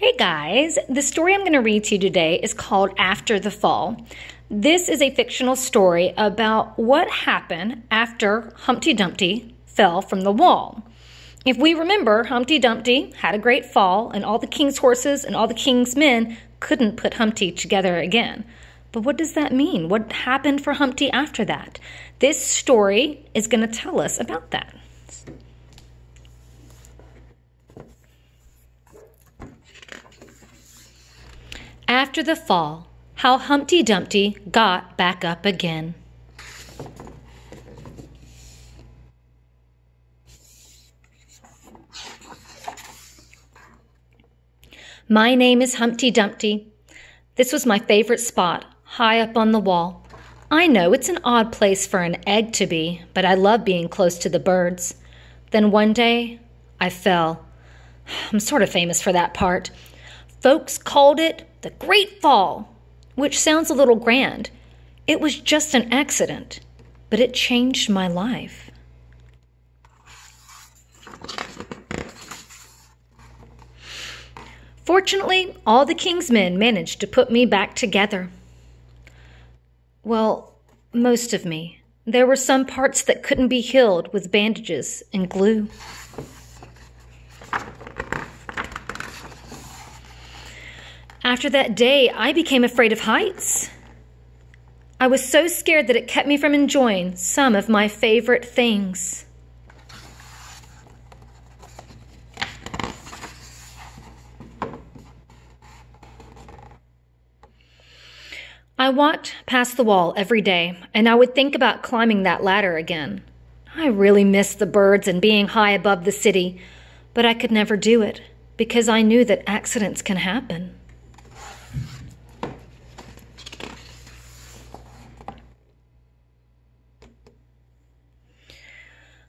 Hey guys, the story I'm going to read to you today is called After the Fall. This is a fictional story about what happened after Humpty Dumpty fell from the wall. If we remember, Humpty Dumpty had a great fall and all the king's horses and all the king's men couldn't put Humpty together again. But what does that mean? What happened for Humpty after that? This story is going to tell us about that. After the fall, how Humpty Dumpty got back up again. My name is Humpty Dumpty. This was my favorite spot, high up on the wall. I know it's an odd place for an egg to be, but I love being close to the birds. Then one day, I fell. I'm sort of famous for that part. Folks called it the Great Fall, which sounds a little grand. It was just an accident, but it changed my life. Fortunately, all the king's men managed to put me back together. Well, most of me. There were some parts that couldn't be healed with bandages and glue. After that day, I became afraid of heights. I was so scared that it kept me from enjoying some of my favorite things. I walked past the wall every day, and I would think about climbing that ladder again. I really missed the birds and being high above the city, but I could never do it because I knew that accidents can happen.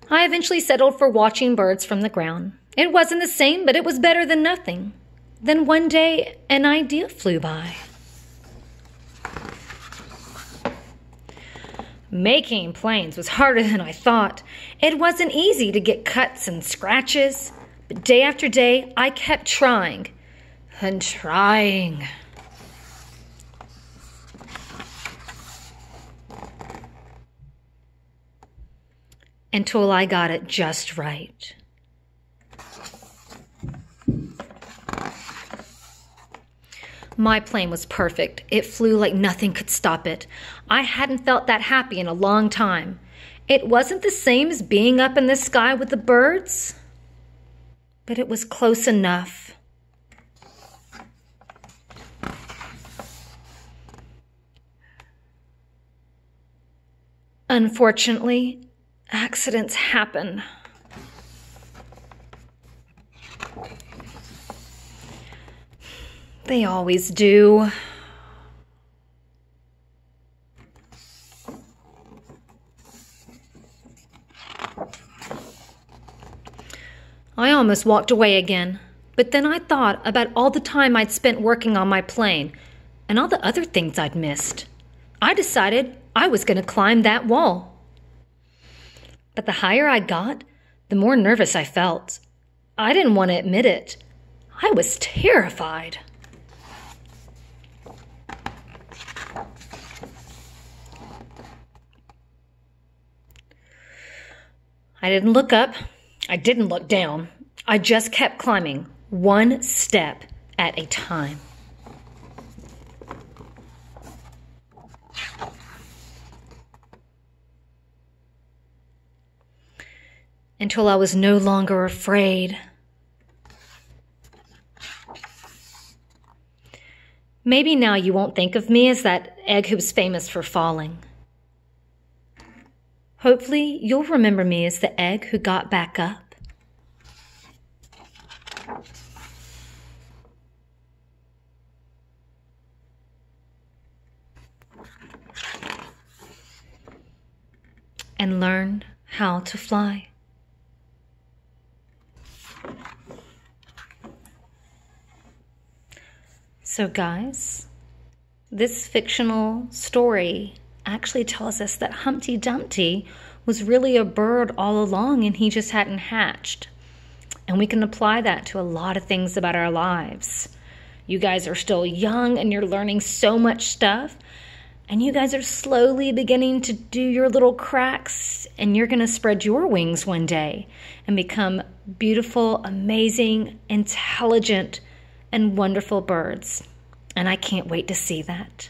I eventually settled for watching birds from the ground. It wasn't the same, but it was better than nothing. Then one day, an idea flew by. Making planes was harder than I thought. It wasn't easy to get cuts and scratches, but day after day, I kept trying and trying. Until I got it just right. My plane was perfect. It flew like nothing could stop it. I hadn't felt that happy in a long time. It wasn't the same as being up in the sky with the birds, but it was close enough. Unfortunately, accidents happen. They always do. I almost walked away again, but then I thought about all the time I'd spent working on my plane and all the other things I'd missed. I decided I was going to climb that wall. But the higher I got, the more nervous I felt. I didn't want to admit it. I was terrified. I didn't look up. I didn't look down. I just kept climbing, one step at a time. Until I was no longer afraid. Maybe now you won't think of me as that egg who's famous for falling. Hopefully, you'll remember me as the egg who got back up. And learned how to fly. So guys, this fictional story actually tells us that Humpty Dumpty was really a bird all along and he just hadn't hatched. And we can apply that to a lot of things about our lives. You guys are still young and you're learning so much stuff. And you guys are slowly beginning to do your little cracks, and you're going to spread your wings one day and become beautiful, amazing, intelligent, and wonderful birds. And I can't wait to see that.